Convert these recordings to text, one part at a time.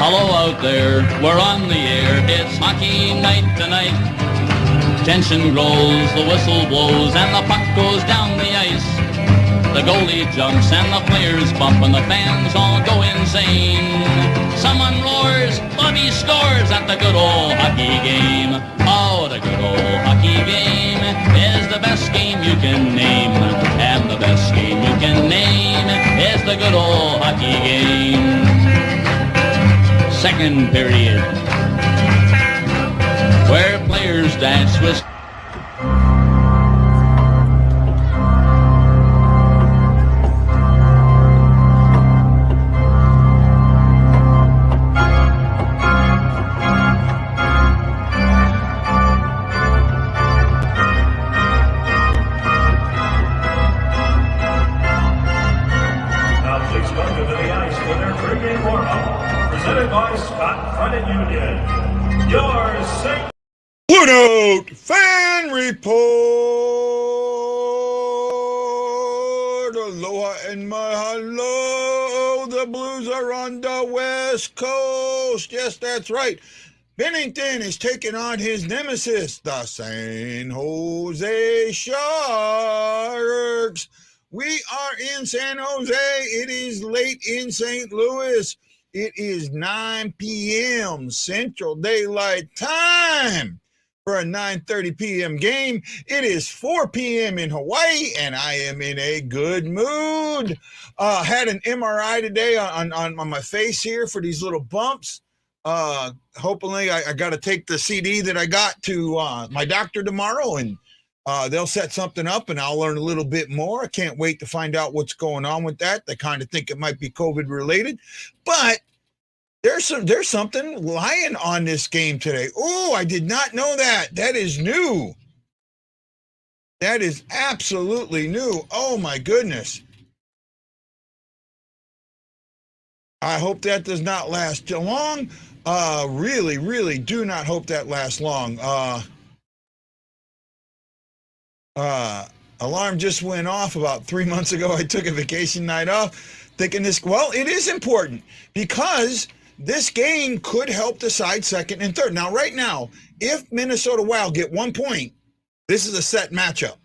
Hello out there, we're on the air, it's hockey night tonight. Tension grows, the whistle blows, and the puck goes down the ice. The goalie jumps and the players bump and the fans all go insane. Someone roars, Bobby scores at the good old hockey game. Oh, the good old hockey game is the best game you can name. And the best game you can name is the good old hockey game. Second period, where players dance with BlueNote Fan Report. Aloha and mahalo. The Blues are on the West Coast. Yes, that's right. Binnington is taking on his nemesis, the San Jose Sharks. We are in San Jose. It is late in St. Louis. It is 9 p.m. Central Daylight Time for a 9:30 p.m. game. It is 4 p.m. in Hawaii, and I am in a good mood. Had an MRI today on my face here for these little bumps. Hopefully, I got to take the CD that I got to my doctor tomorrow, and they'll set something up, and I'll learn a little bit more. I can't wait to find out what's going on with that. They kind of think it might be COVID related, but there's something lying on this game today. Oh, I did not know that. That is new. That is absolutely new. Oh my goodness. I hope that does not last too long. Really, really do not hope that lasts long. Alarm just went off about 3 months ago. I took a vacation night off thinking it is important because this game could help decide second and third. Now, right now, if Minnesota Wild get 1 point, this is a set matchup.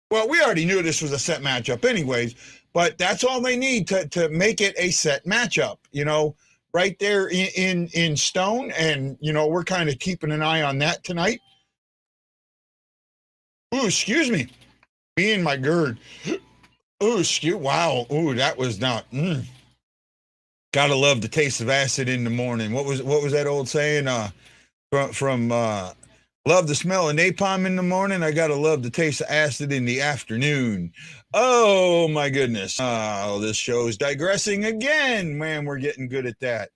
Well, we already knew this was a set matchup anyways, but that's all they need to make it a set matchup, right there in stone. And, we're kind of keeping an eye on that tonight. Ooh, excuse me. Me and my GERD. Ooh, wow. Ooh, that was not. Gotta love the taste of acid in the morning. What was that old saying? From love the smell of napalm in the morning. I gotta love the taste of acid in the afternoon. Oh my goodness. This show is digressing again. Man, we're getting good at that.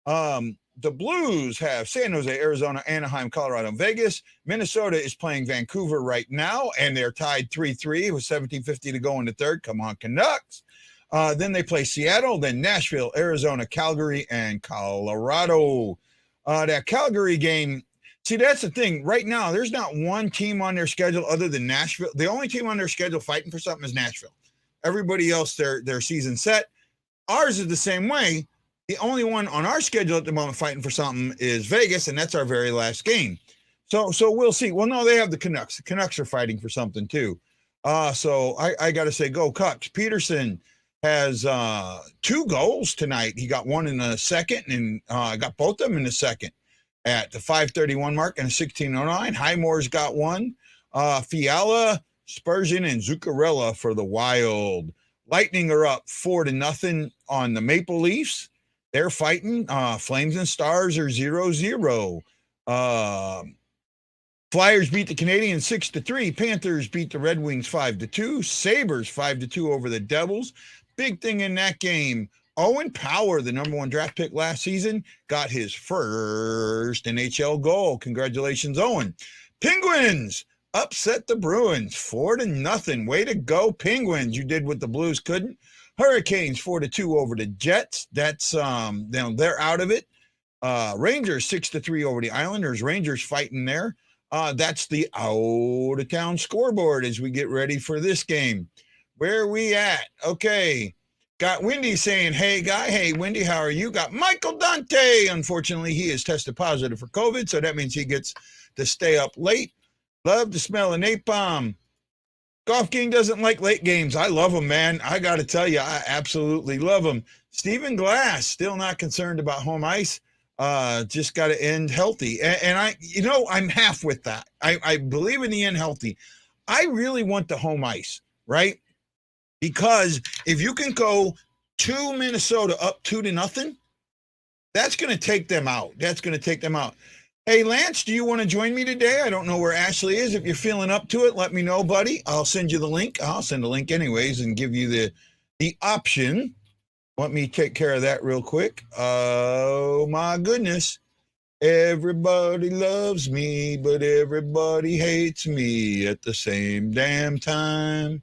The Blues have San Jose, Arizona, Anaheim, Colorado, and Vegas. Minnesota is playing Vancouver right now, and they're tied 3-3 with 17:50 to go in the third. Come on, Canucks. Then they play Seattle, then Nashville, Arizona, Calgary, and Colorado. That Calgary game, see, that's the thing. Right now, there's not one team on their schedule other than Nashville. The only team on their schedule fighting for something is Nashville. Everybody else, their season set. Ours is the same way. The only one on our schedule at the moment fighting for something is Vegas, and that's our very last game. So we'll see. Well, no, they have the Canucks. The Canucks are fighting for something too. So I got to say, go Cucks. Peterson has 2 goals tonight. He got one in the second, and got both of them in the second at the 5:31 mark and a 16:09. Highmore's got one. Fiala, Spurgeon, and Zuccarello for the Wild. Lightning are up 4-0 on the Maple Leafs. They're fighting. Flames and Stars are 0-0. Flyers beat the Canadiens 6-3. Panthers beat the Red Wings 5-2. Sabres 5-2 over the Devils. Big thing in that game, Owen Power, the number 1 draft pick last season, got his first NHL goal. Congratulations, Owen. Penguins upset the Bruins 4-0. Way to go, Penguins. You did what the Blues couldn't. Hurricanes 4-2 over the Jets. That's they're out of it. Rangers 6-3 over the Islanders. Rangers fighting there. That's the out of town scoreboard as we get ready for this game. Where are we at? Okay. Got Wendy saying, hey, guy. Hey, Wendy, how are you? Got Michael Dante. Unfortunately, he is tested positive for COVID, so that means he gets to stay up late. Love the smell of napalm. Golf King doesn't like late games. I love them, man. I got to tell you, I absolutely love them. Stephen Glass, still not concerned about home ice. Just got to end healthy. And I'm half with that. I believe in the end healthy. I really want the home ice, right? Because if you can go to Minnesota up 2-0, that's going to take them out. Hey, Lance, do you want to join me today? I don't know where Ashley is. If you're feeling up to it, let me know, buddy. I'll send you the link. I'll send a link anyways and give you the option. Let me take care of that real quick. Oh, my goodness. Everybody loves me, but everybody hates me at the same damn time.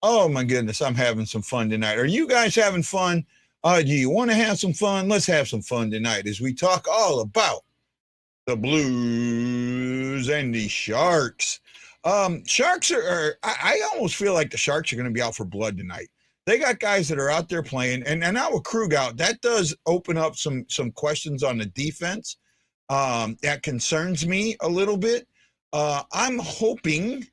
Oh, my goodness. I'm having some fun tonight. Are you guys having fun? Do you want to have some fun? Let's have some fun tonight as we talk all about the Blues and the Sharks. Sharks I almost feel like the Sharks are going to be out for blood tonight. They got guys that are out there playing, and now with Krug out, that does open up some questions on the defense. That concerns me a little bit. I'm hoping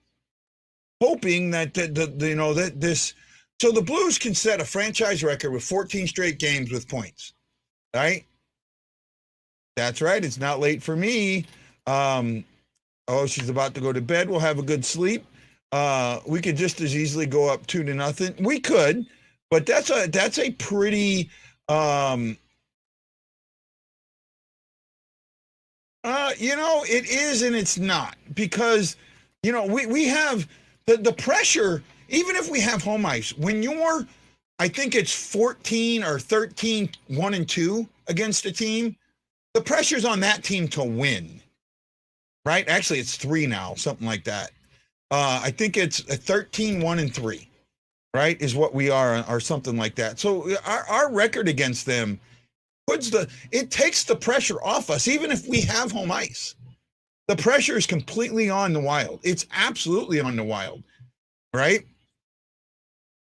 that this, so the Blues can set a franchise record with 14 straight games with points, right? That's right. It's not late for me. She's about to go to bed. We'll have a good sleep. We could just as easily go up 2-0. We could, but that's a pretty it is and it's not, because we have the pressure. Even if we have home ice, when you're, I think it's 14 or 13, 1-2 against a team, the pressure's on that team to win, right? Actually, it's 3 now, something like that. I think it's a 13, 1-3, right, is what we are, or something like that. So our record against them it takes the pressure off us, even if we have home ice. The pressure is completely on the Wild. It's absolutely on the Wild, right?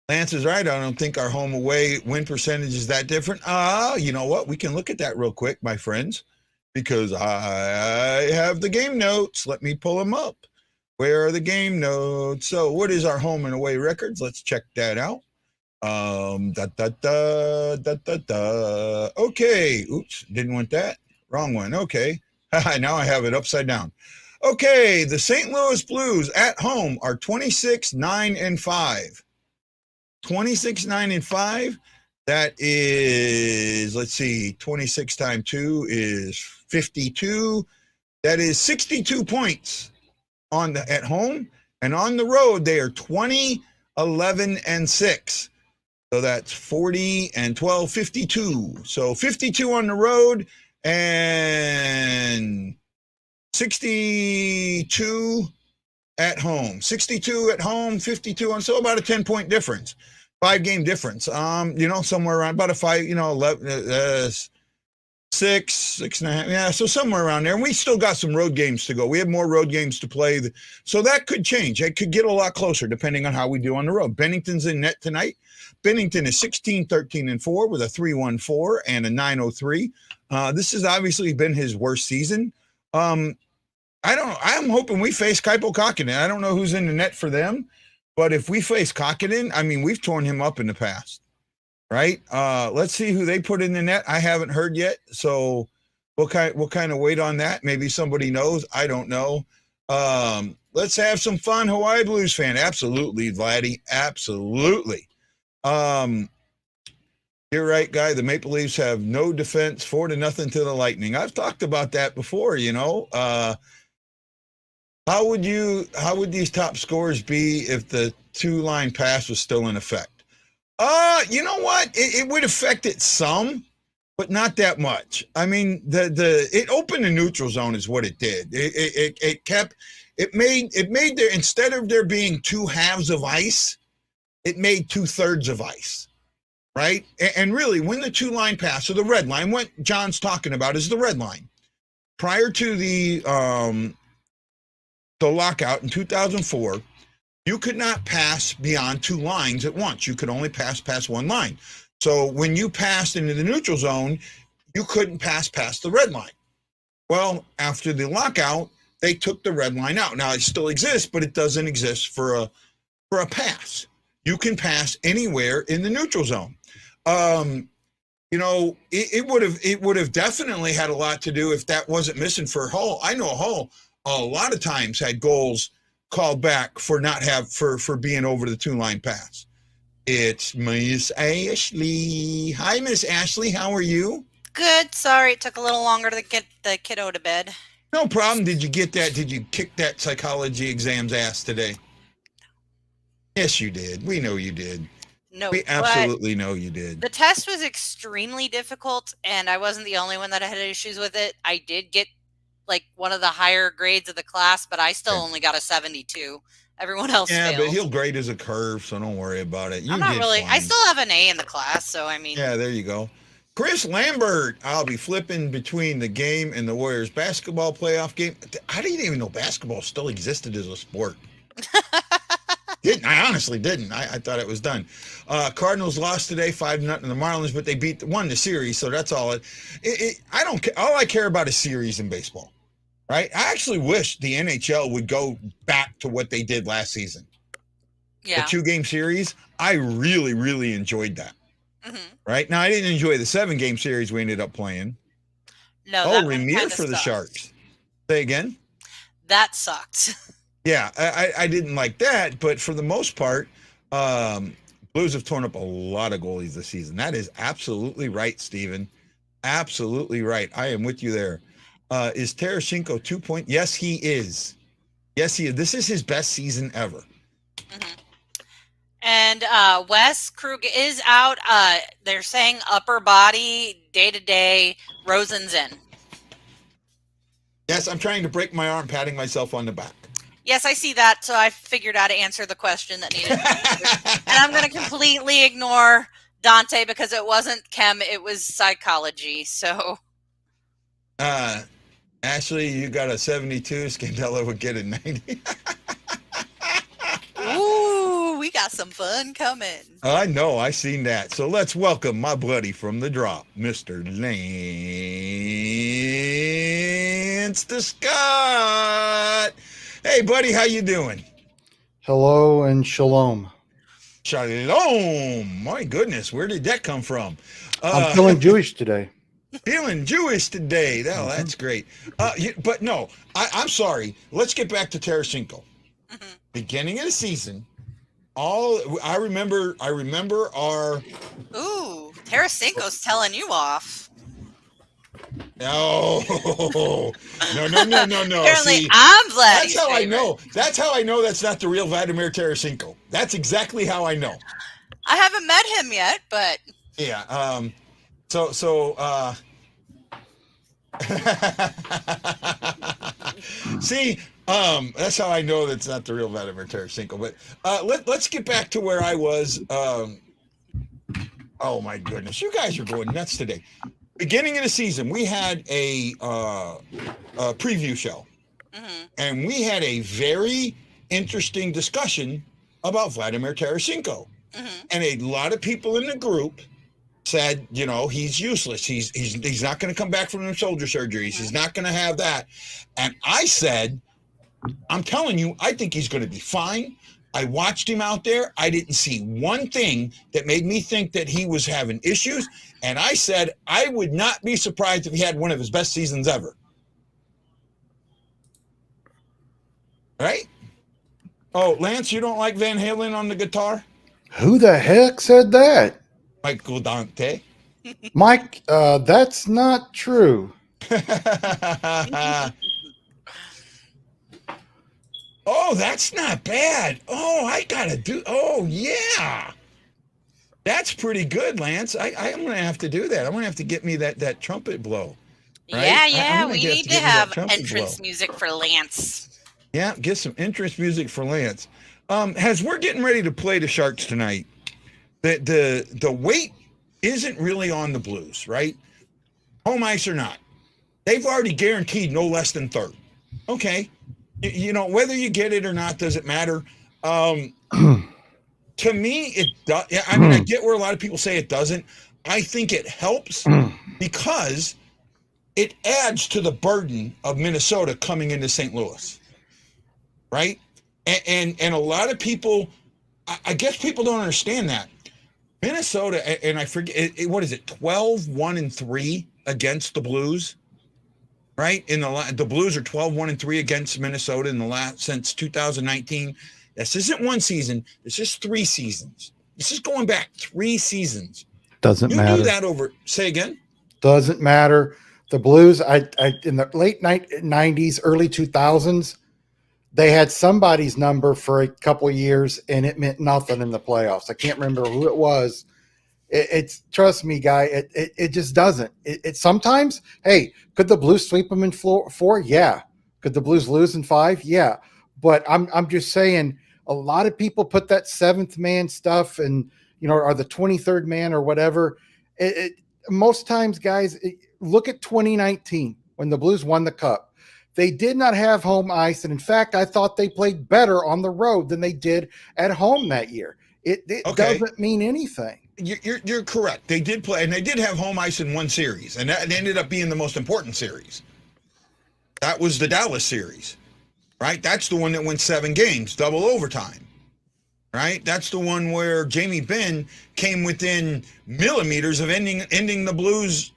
Lance is right. I don't think our home away win percentage is that different. You know what? We can look at that real quick, my friends, because I have the game notes. Let me pull them up. Where are the game notes? So what is our home and away records? Let's check that out. Okay. Oops. Didn't want that. Wrong one. Okay. Now I have it upside down. Okay. The St. Louis Blues at home are 26-9-5. 26-9-5. That is, let's see, 26 times 2 is 52. That is 62 points at home, and on the road they are 20-11-6. So that's 40 and 12, 52. So 52 on the road and 62 at home. 62 at home, 52 on, so about a 10-point difference. 5-game difference. Somewhere around about a 5, 11, 6.5. Yeah, so somewhere around there. And we still got some road games to go. We have more road games to play. So that could change. It could get a lot closer depending on how we do on the road. Binnington's in net tonight. Binnington is 16-13-4 with a 3.14 and a 9.03. This has obviously been his worst season. I'm hoping we face Kaipo Kakinen. I don't know who's in the net for them, but if we face Kakinen, I mean, we've torn him up in the past, right? Let's see who they put in the net. I haven't heard yet, so we'll kind of wait on that. Maybe somebody knows. I don't know. Let's have some fun, Hawaii Blues fan. Absolutely, Vladdy. Absolutely. You're right, Guy. The Maple Leafs have no defense, 4-0 to the Lightning. I've talked about that before, How would these top scores be if the 2-line pass was still in effect? You know what? It would affect it some, but not that much. I mean, it opened the neutral zone is what it did. It made there, instead of there being 2 halves of ice, it made 2/3 of ice, right? And really, when the 2-line pass, so the red line, what John's talking about is the red line. Prior to the lockout in 2004, you could not pass beyond 2 lines at once. You could only pass 1 line. So when you passed into the neutral zone, you couldn't pass past the red line. Well, after the lockout, they took the red line out. Now it still exists, but it doesn't exist for a pass. You can pass anywhere in the neutral zone. It would have definitely had a lot to do if that wasn't missing for Hull. I know Hull a lot of times had goals called back for being over the 2-line pass. It's Miss Ashley. Hi, Miss Ashley. How are you? Good. Sorry, it took a little longer to get the kiddo to bed. No problem. Did you get that? Did you kick that psychology exam's ass today? Yes, you did. We know you did. No, we absolutely know you did. The test was extremely difficult, and I wasn't the only one that had issues with it. I did get like one of the higher grades of the class, but I still only got a 72. Everyone else failed. But he'll grade as a curve, so don't worry about it. I'm not really. Fine. I still have an A in the class, so I mean. Yeah, there you go. Chris Lambert, I'll be flipping between the game and the Warriors basketball playoff game. I didn't even know basketball still existed as a sport. I honestly didn't. I thought it was done. Cardinals lost today 5-0 to the Marlins, but they won the series, so that's all. I don't care. All I care about is series in baseball, right? I actually wish the NHL would go back to what they did last season. Yeah. The 2-game series. I really, really enjoyed that. Mm-hmm. Right now, I didn't enjoy the 7-game series we ended up playing. No, Remier for the Sharks. Say again. That sucked. Yeah, I didn't like that, but for the most part, Blues have torn up a lot of goalies this season. That is absolutely right, Steven. Absolutely right. I am with you there. Is Tarasenko 2 point? Yes, he is. Yes, he is. This is his best season ever. Mm-hmm. And Wes Krug is out. They're saying upper body, day-to-day. Rosen's in. Yes, I'm trying to break my arm, patting myself on the back. Yes, I see that. So I figured out to answer the question that needed to be answered. And I'm going to completely ignore Dante because it wasn't chem, it was psychology. So, Ashley, you got a 72. Scandella would get a 90. Ooh, we got some fun coming. I know. I seen that. So let's welcome my buddy from the drop, Mr. Lance the Scott. Hey, buddy, how you doing? Hello and shalom. Shalom. My goodness, where did that come from? I'm feeling Jewish today. Feeling Jewish today. Oh, that's great. But no, I'm sorry. Let's get back to Tarasenko. Mm-hmm. Beginning of the season, I remember our. Ooh, Tarasenko's telling you off. No. Apparently, see, I'm glad. That's how I know. That's how I know that's not the real Vladimir Tarasenko. That's exactly how I know. I haven't met him yet, but yeah. See, that's how I know that's not the real Vladimir Tarasenko. But let's get back to where I was. Oh my goodness, you guys are going nuts today. Beginning of the season, we had a preview show, mm-hmm. and we had a very interesting discussion about Vladimir Tarasenko. Mm-hmm. And a lot of people in the group said, he's useless. He's not going to come back from the shoulder surgeries. Mm-hmm. He's not going to have that. And I said, I'm telling you, I think he's going to be fine. I watched him out there. I didn't see one thing that made me think that he was having issues. And I said, I would not be surprised if he had one of his best seasons ever. Right? Oh, Lance, you don't like Van Halen on the guitar? Who the heck said that? Michael Dante. Mike, that's not true. Oh, that's not bad. Oh, yeah. That's pretty good, Lance. I'm going to have to do that. I'm going to have to get me that trumpet blow. Right? Yeah. We need to have entrance music for Lance. Yeah, get some entrance music for Lance. As we're getting ready to play the Sharks tonight, the weight isn't really on the Blues, right? Home ice or not. They've already guaranteed no less than third. Okay. Whether you get it or not doesn't matter. To me, it does. I mean, I get where a lot of people say it doesn't. I think it helps because it adds to the burden of Minnesota coming into St. Louis, right? And a lot of people, I guess people don't understand that. Minnesota, and I forget, what is it, 12-1-3 against the Blues, right? The Blues are 12-1-3 against Minnesota in the last, since 2019. This isn't one season. This is 3 seasons. This is going back 3 seasons. Doesn't matter. You do that over, say again? Doesn't matter. The Blues, I in the late 90s, early 2000s, they had somebody's number for a couple of years, and it meant nothing in the playoffs. I can't remember who it was. It's trust me, guy. It just doesn't. It sometimes. Hey, could the Blues sweep them in 4? Yeah. Could the Blues lose in 5? Yeah. But I'm just saying, a lot of people put that 7th man stuff, and or the 23rd man or whatever. Most times, guys, look at 2019 when the Blues won the Cup. They did not have home ice, and in fact, I thought they played better on the road than they did at home that year. It doesn't mean anything. You're correct. They did play, and they did have home ice in one series, and that ended up being the most important series. That was the Dallas series, right? That's the one that went 7 games, double overtime, right? That's the one where Jamie Benn came within millimeters of ending the Blues,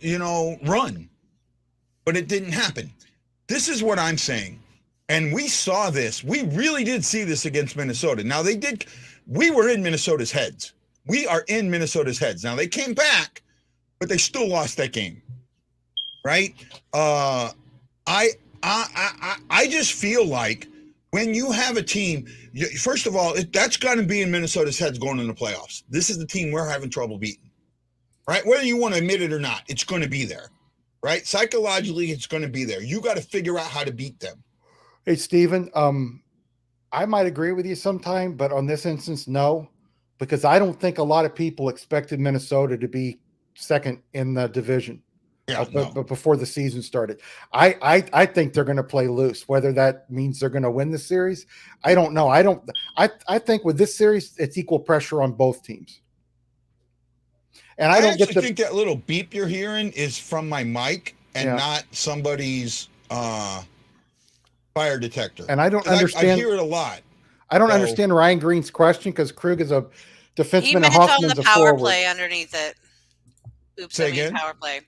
run, but it didn't happen. This is what I'm saying, and we saw this. We really did see this against Minnesota. Now we were in Minnesota's heads. We are in Minnesota's heads. Now they came back, but they still lost that game, right? I just feel like when you have a team, first of all, that's got to be in Minnesota's heads going into the playoffs. This is the team we're having trouble beating, right? Whether you want to admit it or not, it's going to be there, right? Psychologically, it's going to be there. You got to figure out how to beat them. Hey, Steven, I might agree with you sometime, but on this instance, no, because I don't think a lot of people expected Minnesota to be second in the division. Yeah, but before the season started, I think they're going to play loose. Whether that means they're going to win the series, I don't know. I think with this series, it's equal pressure on both teams. And I don't think that little beep you're hearing is from my mic and not somebody's fire detector. And I don't understand. I hear it a lot. I don't understand Ryan Green's question because Krug is a defenseman. He meant on the power play underneath it. Oops, Say again? Power play.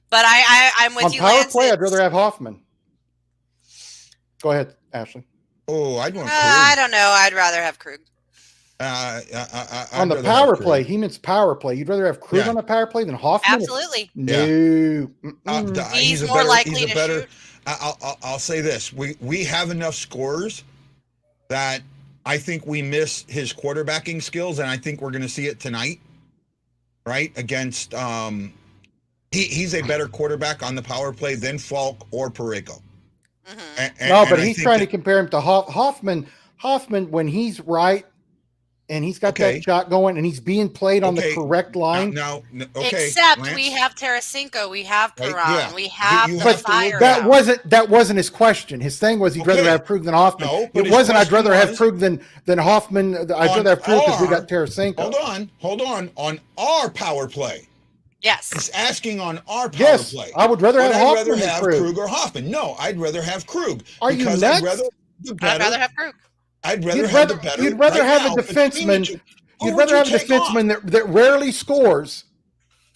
But I'm with you, on power Lance. Play, I'd rather have Hoffman. Go ahead, Ashley. Oh, I'd want Krug. I don't know. I'd rather have Krug. On the power play, he means power play. You'd rather have Krug on the power play than Hoffman? Absolutely. No. He's more likely to shoot. I'll say this. We have enough scorers that I think we miss his quarterbacking skills, and I think we're going to see it tonight, right? Against he's a better quarterback on the power play than Falk or Parayko. No, but he's trying to compare him to Hoffman. Hoffman, when he's right and he's got that shot going and he's being played on the correct line. Except Lance, we have Tarasenko, we have Perron, yeah. we have the But fire. That wasn't his question. His thing was he'd rather have Krug than Hoffman. No, it wasn't I'd rather have Krug than Hoffman. I'd rather have Krug because we got Tarasenko. Hold on. On our power play. Yes. He's asking on our power play. I would rather have Hoffman. I'd rather have Krug or Hoffman. No, I'd rather have Krug. Are you nuts? I'd rather have Krug. I'd rather have the better. You'd rather have a defenseman. You'd rather have a defenseman that rarely scores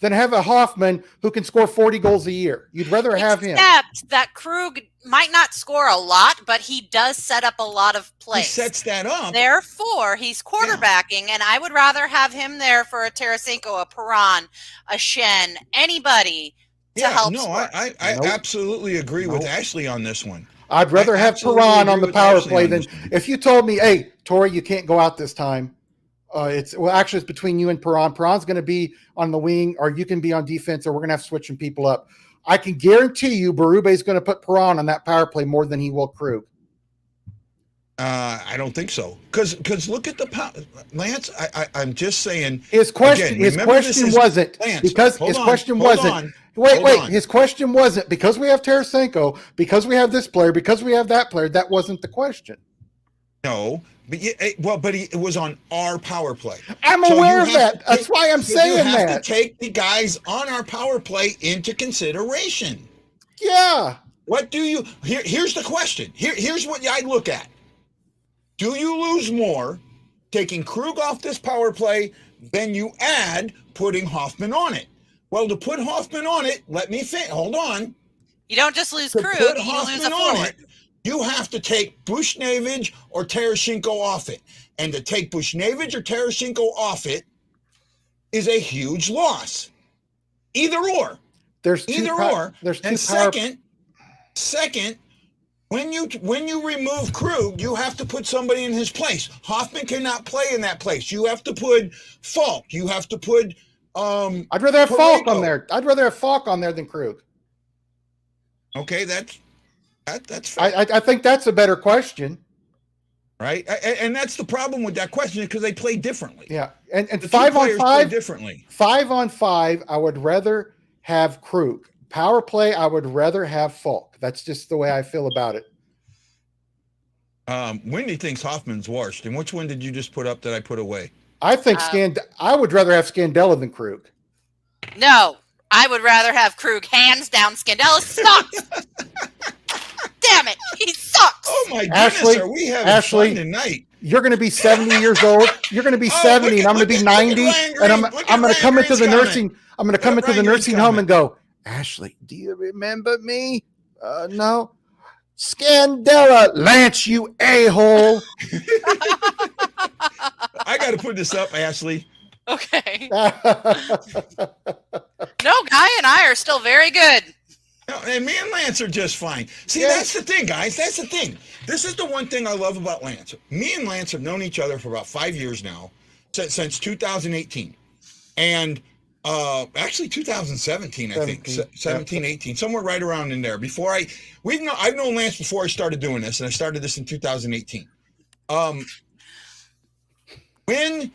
than have a Hoffman who can score 40 goals a year. You'd rather have him. Except that Krug might not score a lot, but he does set up a lot of plays. He sets that up. Therefore, he's quarterbacking, and I would rather have him there for a Tarasenko, a Perron, a Shen, anybody to help score. I absolutely agree with Ashley on this one. I'd rather have Perron on the power play than if you told me, hey, Tori, you can't go out this time. It's between you and Perron. Perron's going to be on the wing, or you can be on defense, or we're going to have switching people up. I can guarantee you Berube is going to put Perron on that power play more than he will Krug. I don't think so. Because look at the Lance. I'm just saying. His question wasn't because we have Tarasenko, because we have this player, because we have that player. That wasn't the question. No, but it was on our power play. I'm So aware you of have that. to That's why I'm so you saying have that. to take the guys on our power play into consideration. Yeah. What do you here's the question. Here's what I look at. Do you lose more taking Krug off this power play than you add putting Hoffman on it? Well, to put Hoffman on it, hold on. You don't just lose To Krug, put you lose Hoffman a on forward. it, you have to take Buschhhh or Tarasenko off it. And to take Buschhhh or Tarasenko off it is a huge loss. Either or. There's Either two. or. There's two. And second, when you remove Krug, you have to put somebody in his place. Hoffman cannot play in that place. You have to put Falk. You have to put I'd rather have Falk on there. I'd rather have Falk on there than Krug. Okay, that's fair. I think that's a better question. Right, and that's the problem with that question because they play differently. Yeah, and The 5-on-5 play differently. 5-on-5, I would rather have Krug. Power play, I would rather have Falk. That's just the way I feel about it. Wendy thinks Hoffman's worst. And which one did you just put up that I put away? I think I would rather have Scandella than Krug. No, I would rather have Krug hands down. Scandella sucks. Damn it, he sucks. Oh my goodness, Ashley, are we having fun tonight? You're going to be 70 years old. You're going to be 70, and I'm going to be 90, and I'm going to come into the nursing. I'm going to come into the nursing home and go, Ashley, do you remember me? No. Scandella, Lance, you a-hole. I got to put this up, Ashley. Okay. No, Guy and I are still very good. No, and me and Lance are just fine. See, Yes. That's the thing, guys. That's the thing. This is the one thing I love about Lance. Me and Lance have known each other for about 5 years now, since 2018. And actually 2017, I think. 17, 18, somewhere right around in there. I've known Lance before I started doing this, and I started this in 2018. When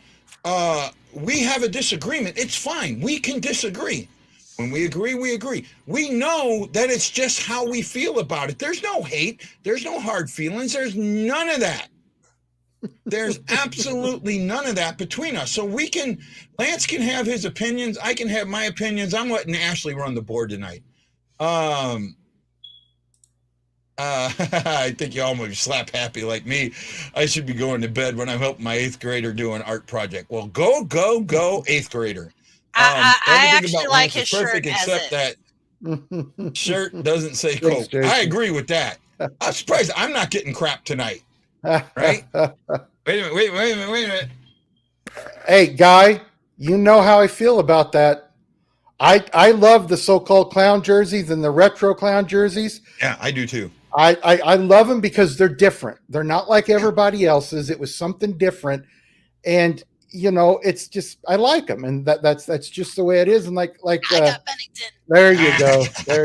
we have a disagreement, it's fine. We can disagree. When we agree, we agree. We know that it's just how we feel about it. There's no hate. There's no hard feelings. There's none of that. There's absolutely none of that between us. So Lance can have his opinions. I can have my opinions. I'm letting Ashley run the board tonight. I think you almost slap happy like me. I should be going to bed when I'm helping my 8th grader do an art project. Well, go, 8th grader. I actually like his shirt except as that shirt doesn't say Coke. I agree with that. I'm surprised I'm not getting crap tonight. Right? Wait a minute. Hey, Guy, you know how I feel about that. I love the so-called clown jerseys and the retro clown jerseys. Yeah, I do too. I love them because they're different. They're not like everybody else's. It was something different. And it's just I like them, and that's just the way it is. And like I got Binnington. There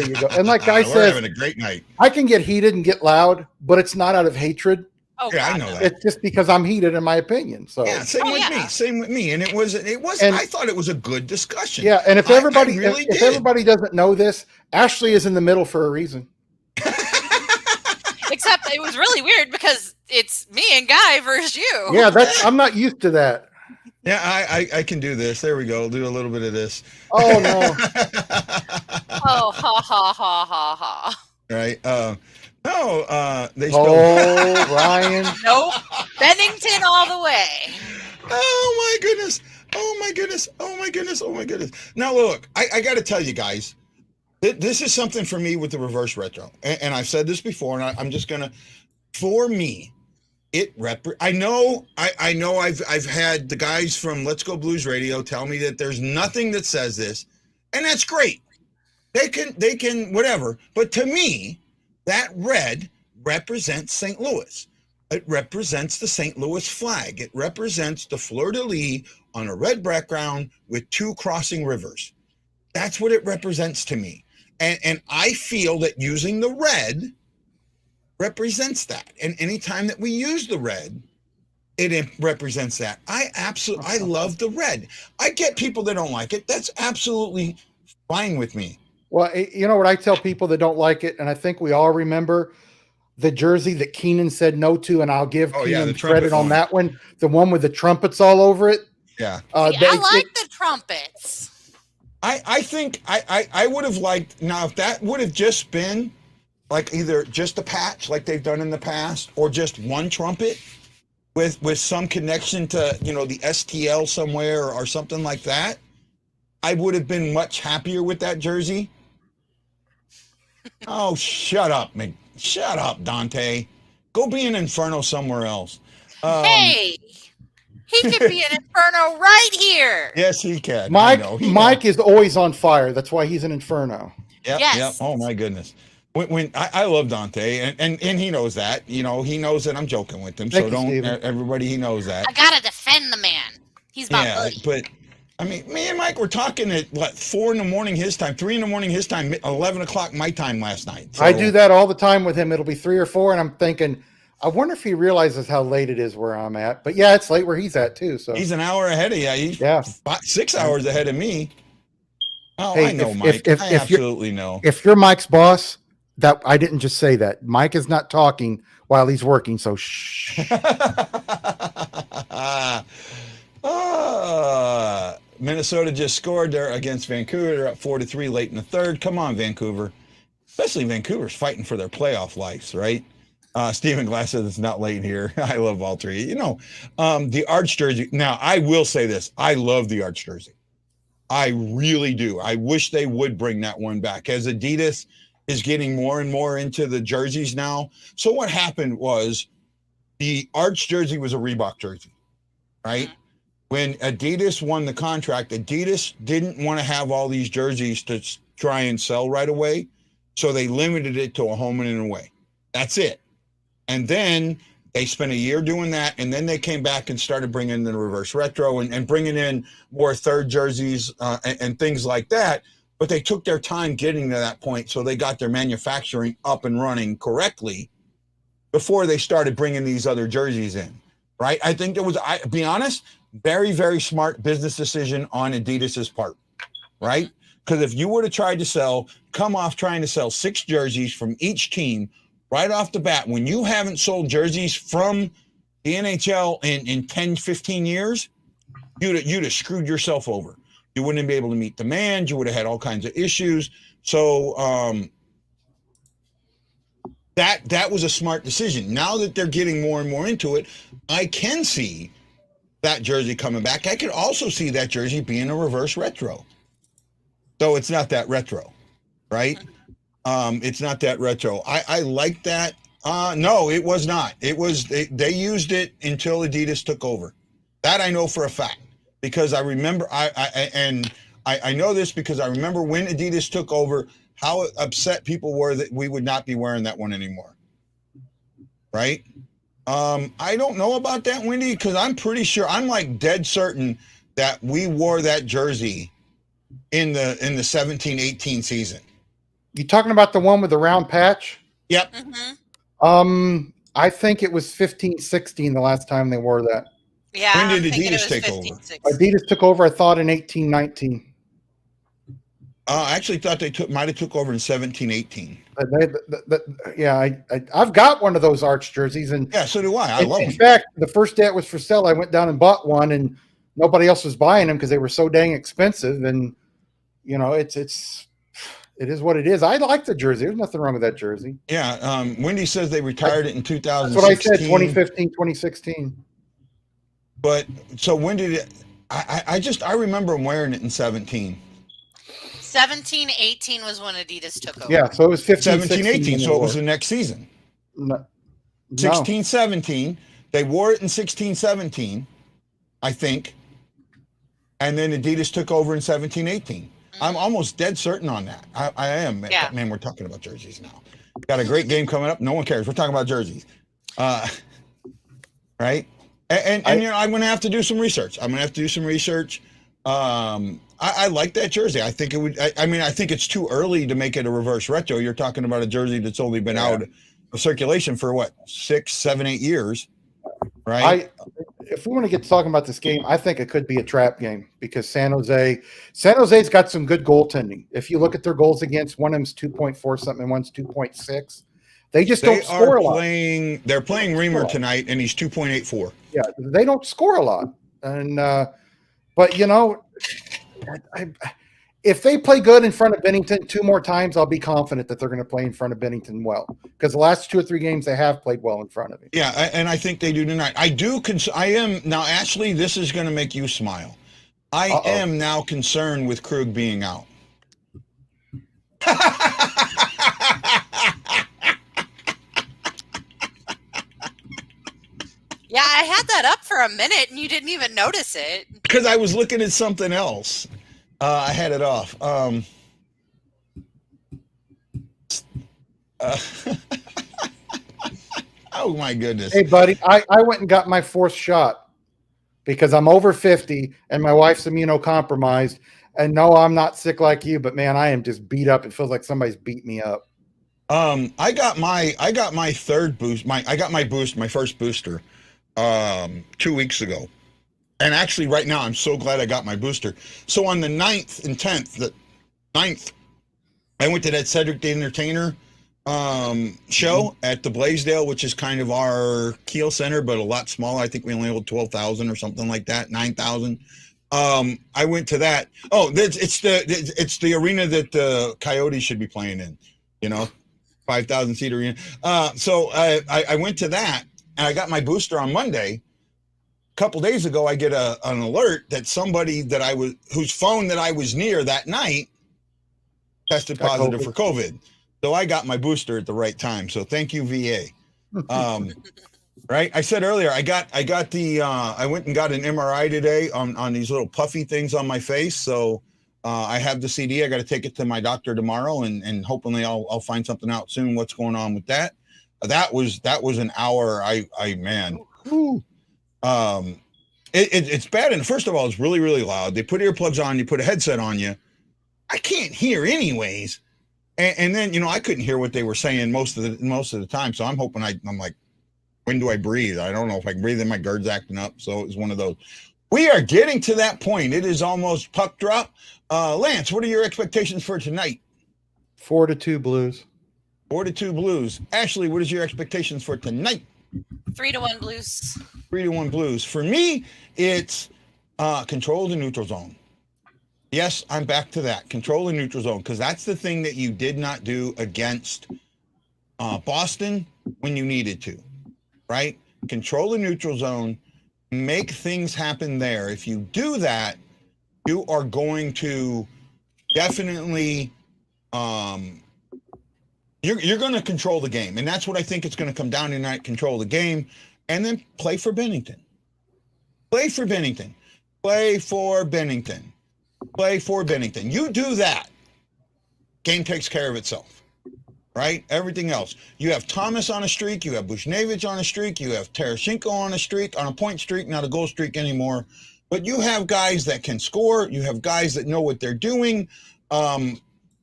you go. And like Guy we're says, having a great night. I can get heated and get loud, but it's not out of hatred. Oh, Yeah, God, I know no. that. It's just because I'm heated in my opinion. So Yeah, same with me. And it was. And- I thought it was a good discussion. yeah. And if everybody if did. everybody doesn't know this, Ashley is in the middle for a reason. Except it was really weird because it's me and Guy versus you. Yeah, I'm not used to that. Yeah, I can do this. There we go. I'll do a little bit of this. Oh no. Oh, ha ha ha ha ha. Right. No. They spelled. Oh, Ryan. Nope. Bennington all the way. Oh my goodness. Oh my goodness. Oh my goodness. Oh my goodness. Now look, I got to tell you guys, this is something for me with the reverse retro, and I've said this before, and I'm just gonna, for me, I know I've had the guys from Let's Go Blues Radio tell me that there's nothing that says this, and that's great. They can whatever, but to me, that red represents St. Louis. It represents the St. Louis flag. It represents the fleur-de-lis on a red background with 2 crossing rivers. That's what it represents to me. And I feel that using the red represents that. And anytime that we use the red, it represents that. I love the red. I get people that don't like it. That's absolutely fine with me. Well, you know what I tell people that don't like it, and I think we all remember, the jersey that Keenan said no to, and I'll give Keenan the trumpet credit on one. that one. The one with the trumpets all over it. Yeah. See, I like the trumpets. I think I would have liked, now if that would have just been like either just a patch like they've done in the past, or just one trumpet with some connection to, you know, the STL somewhere or something like that, I would have been much happier with that jersey. Oh, shut up, shut up, Dante. Go be an Inferno somewhere else. Hey, he could be an Inferno right here. Yes, he can. Mike is always on fire. That's why he's an Inferno. Yep, Yes. yep. Oh my goodness. When I love Dante, and he knows that. You know, he knows that I'm joking with him. So don't everybody. He knows that. I gotta defend the man. He's my buddy. But I mean, me and Mike were talking at what, 4 a.m. his time, 3 a.m. his time, 11 o'clock my time last night. So, I do that all the time with him. It'll be 3 or 4, and I'm thinking, I wonder if he realizes how late it is where I'm at. But yeah, it's late where he's at too. So he's an hour ahead of you. He's 6 hours ahead of me. Oh, hey, I know, Mike. I absolutely know. If you're Mike's boss, that I didn't just say that. Mike is not talking while he's working, so shh. Minnesota just scored there against Vancouver. They're up 4-3 late in the third. Come on, Vancouver. Especially Vancouver's fighting for their playoff lives, right? Stephen Glass says it's not late here. I love all three. You know, the Arch jersey. Now, I will say this. I love the Arch jersey. I really do. I wish they would bring that one back, as Adidas is getting more and more into the jerseys now. So what happened was the Arch jersey was a Reebok jersey, right? When Adidas won the contract, Adidas didn't want to have all these jerseys to try and sell right away. So they limited it to a home and an away. That's it. And then they spent a year doing that. And then they came back and started bringing in the reverse retro and bringing in more third jerseys and things like that. But they took their time getting to that point. So they got their manufacturing up and running correctly before they started bringing these other jerseys in, right? I think there was, be honest, very, very smart business decision on Adidas's part, right? Because if you would have tried to come off trying to sell 6 jerseys from each team right off the bat, when you haven't sold jerseys from the NHL in 10, 15 years, you'd have screwed yourself over. You wouldn't be able to meet demand. You would have had all kinds of issues. So that was a smart decision. Now that they're getting more and more into it, I can see that jersey coming back. I could also see that jersey being a reverse retro. So it's not that retro, right? It's not that retro. I like that. No, it was not. It was they used it until Adidas took over. That I know for a fact, because I remember I know this because I remember when Adidas took over, how upset people were that we would not be wearing that one anymore. Right? I don't know about that, Wendy, because I'm pretty sure, I'm like dead certain that we wore that jersey in the 17-18 season. You talking about the one with the round patch? Yep. Mm-hmm. I think it was 15-16 the last time they wore that. Yeah. When did Adidas take over? Adidas took over, I thought, in 18-19. I actually thought they might have took over in 17-18. I've got one of those Arch jerseys, and yeah, so do I. I love them. In fact, the first day it was for sale, I went down and bought one, and nobody else was buying them because they were so dang expensive. And you know, it is what it is. I like the jersey. There's nothing wrong with that jersey. Yeah. Wendy says they retired it in 2016. That's what I said. 2015, 2016. But so when did it? I remember them wearing it in 17. 17-18 was when Adidas took over. Yeah, so it was 17-18, so it was the next season. No. 16-17, they wore it in 16-17, I think, and then Adidas took over in 17-18. I'm almost dead certain on that. I am. Yeah. Man, we're talking about jerseys now. Got a great game coming up. No one cares. We're talking about jerseys. Right? And you know, I'm going to have to do some research. I like that jersey. I think it would. I think it's too early to make it a reverse retro. You're talking about a jersey that's only been out of circulation for what, 6, 7, 8 years, right? If we want to get to talking about this game, I think it could be a trap game because San Jose's got some good goaltending. If you look at their goals against, one of them's 2.4 something, and one's 2.6. They just They don't score are a lot. playing. They're playing Reamer tonight, and he's 2.84. Yeah, they don't score a lot. And but you know, if they play good in front of Binnington 2 more times, I'll be confident that they're going to play in front of Binnington well, because the last 2 or 3 games they have played well in front of him. Yeah, and I think they do tonight. I am now. Ashley, this is going to make you smile. I am now concerned with Krug being out. Yeah, I had that up for a minute and you didn't even notice it. Because I was looking at something else. I had it off. Oh my goodness. Hey, buddy, I went and got my 4th shot because I'm over 50 and my wife's immunocompromised. And no, I'm not sick like you, but man, I am just beat up. It feels like somebody's beat me up. I got my 3rd boost. I got my first booster 2 weeks ago. And actually right now I'm so glad I got my booster. So on the 9th and 10th, I went to that Cedric the Entertainer show at the Blaisdell, which is kind of our Kiel Center, but a lot smaller. I think we only hold 12,000 or something like that, 9,000. I went to that. Oh, it's the arena that the Coyotes should be playing in, 5,000 seat arena. So I went to that and I got my booster on Monday. A couple days ago, I get an alert that somebody whose phone that I was near that night tested positive for COVID. So I got my booster at the right time. So thank you, VA. Right. I said earlier, I went and got an MRI today on these little puffy things on my face. So I have the CD. I got to take it to my doctor tomorrow and hopefully I'll find something out soon. What's going on with that? That was an hour. It's bad. And first of all, it's really, really loud. They put earplugs on, you put a headset on you. I can't hear anyways. And then, I couldn't hear what they were saying most of the time. So I'm hoping I'm like, when do I breathe? I don't know if I can breathe and my GERD's acting up. So it was one of those. We are getting to that point. It is almost puck drop. Lance, what are your expectations for tonight? 4-2 Blues. 4-2 Blues. Ashley, what is your expectations for tonight? 3-1 Blues. 3-1 Blues. For me, it's control the neutral zone. Yes, I'm back to that. Control the neutral zone, because that's the thing that you did not do against Boston when you needed to, right? Control the neutral zone, make things happen there. If you do that, you are going to definitely you're going to control the game. And that's what I think it's going to come down to tonight, control the game, and then play for Binnington. Play for Binnington. Play for Binnington. Play for Binnington. You do that, game takes care of itself, right? Everything else. You have Thomas on a streak. You have Buschhhh on a streak. You have Tarasenko on a streak, on a point streak, not a goal streak anymore. But you have guys that can score. You have guys that know what they're doing. Play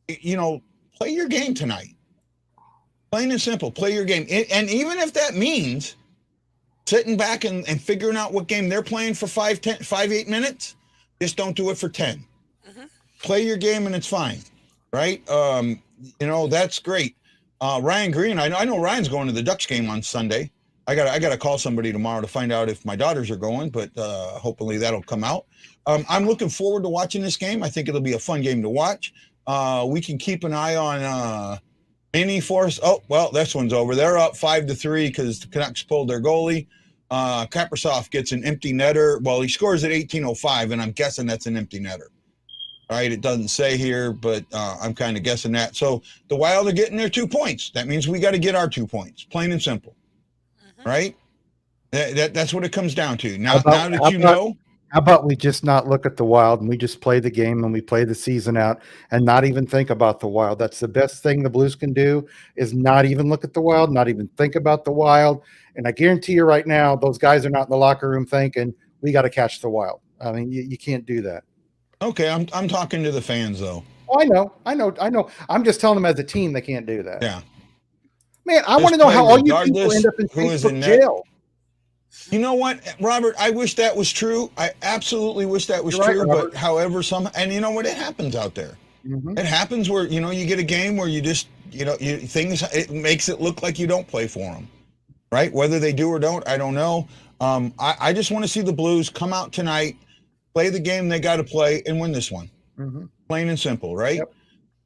your game tonight. Plain and simple, play your game. And even if that means sitting back and figuring out what game they're playing for 8 minutes, just don't do it for 10. Mm-hmm. Play your game and it's fine, right? That's great. Ryan Green, I know Ryan's going to the Ducks game on Sunday. I gotta call somebody tomorrow to find out if my daughters are going, but hopefully that'll come out. I'm looking forward to watching this game. I think it'll be a fun game to watch. We can keep an eye on Mini Force. Oh, well, this one's over. They're up 5-3 because the Canucks pulled their goalie. Kaprizov gets an empty netter. Well, he scores at 18:05, and I'm guessing that's an empty netter. All right, it doesn't say here, but I'm kind of guessing that. So the Wild are getting their 2 points. That means we got to get our 2 points, plain and simple. Mm-hmm. Right? That's what it comes down to. Now that you know. How about we just not look at the Wild and we just play the game and we play the season out and not even think about the Wild? That's the best thing the Blues can do, is not even look at the Wild, not even think about the Wild. And I guarantee you right now, those guys are not in the locker room thinking, we got to catch the Wild. I mean, you can't do that. Okay, I'm talking to the fans, though. Oh, I know. I'm just telling them as a team they can't do that. Yeah. Man, I want to know how all you people end up in Facebook jail. You know what, Robert? I wish that was true. I absolutely wish that was true. Robert. But however, and you know what? It happens out there. Mm-hmm. It happens where, you get a game where you just it makes it look like you don't play for them, right? Whether they do or don't, I don't know. I just want to see the Blues come out tonight, play the game they got to play, and win this one. Mm-hmm. Plain and simple, right?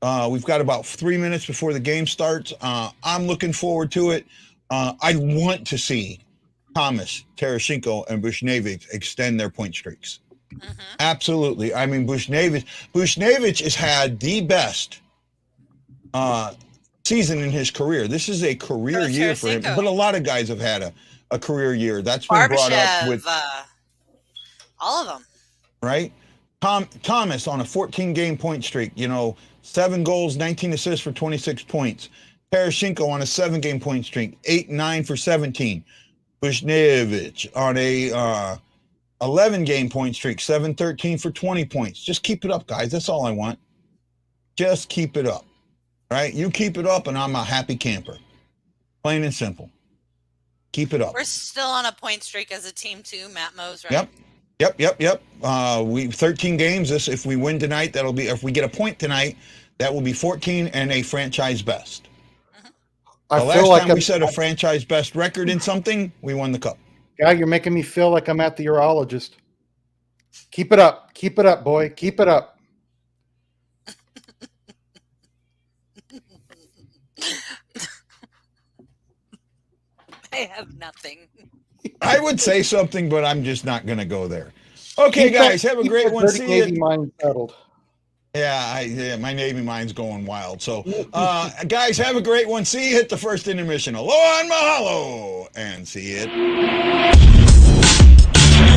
Yep. We've got about 3 minutes before the game starts. I'm looking forward to it. I want to see Thomas, Tarasenko, and Buschhhh extend their point streaks. Mm-hmm. Absolutely. I mean, Buschhhh has had the best season in his career. This is a career year for him, but a lot of guys have had a career year. That's been brought up with all of them. Right? Thomas on a 14-game point streak, 7 goals, 19 assists for 26 points. Tarasenko on a 7-game point streak, 8-9 for 17. Buschhhh on a 11-game point streak, 7-13 for 20 points. Just keep it up, guys. That's all I want. Just keep it up, right? You keep it up, and I'm a happy camper. Plain and simple. Keep it up. We're still on a point streak as a team, too, Matt Mose, right? Yep. We 13 games. If we win tonight, if we get a point tonight, that will be 14 and a franchise best. The last time we set a franchise best record in something, we won the cup. Yeah, you're making me feel like I'm at the urologist. Keep it up. Keep it up, boy. Keep it up. I have nothing. I would say something, but I'm just not going to go there. Okay, guys, have a great one. See you. Navy mind settled. Yeah, my Navy mind's going wild. So, guys, have a great one. See you at the first intermission. Aloha and mahalo, and see you.